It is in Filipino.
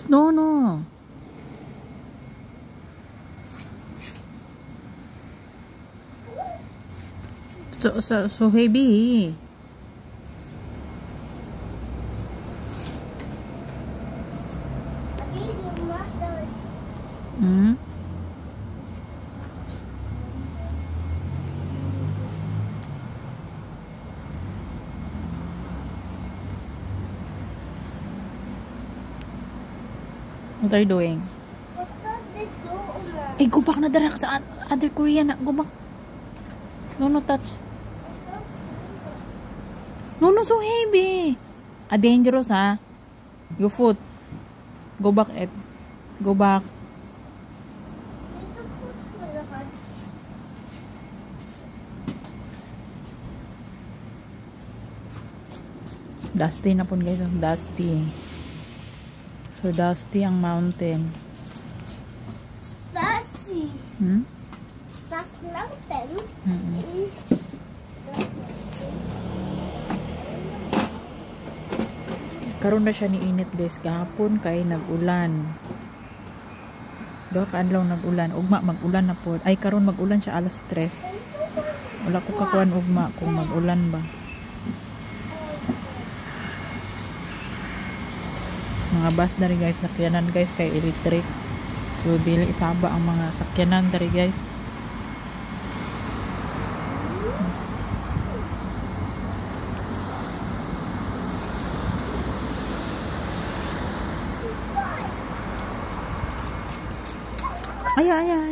No, no. So heavy. Hmm? What are you doing? Eh, go back na dara sa other Korean na. Go back. No, no touch. No, no, so heavy. Dangerous, ha? Your foot. Go back, Ed. Go back. Dusty na po, guys. Dusty. So, dusty ang mountain. Dusty. Hmm? That's mountain. Karon na siya ni init, guys. Gahapon kay nag-ulan. Daw kaadlaw nag-ulan. Ugma mag-ulan na po. Ay karon mag-ulan siya alas 3. Wala ko kakuan ugma kung mag-ulan ba. Mga bus na rin, guys. Sakyanan, guys, kay electric. So dili isaba ang mga sakyanan dari, guys. Ay.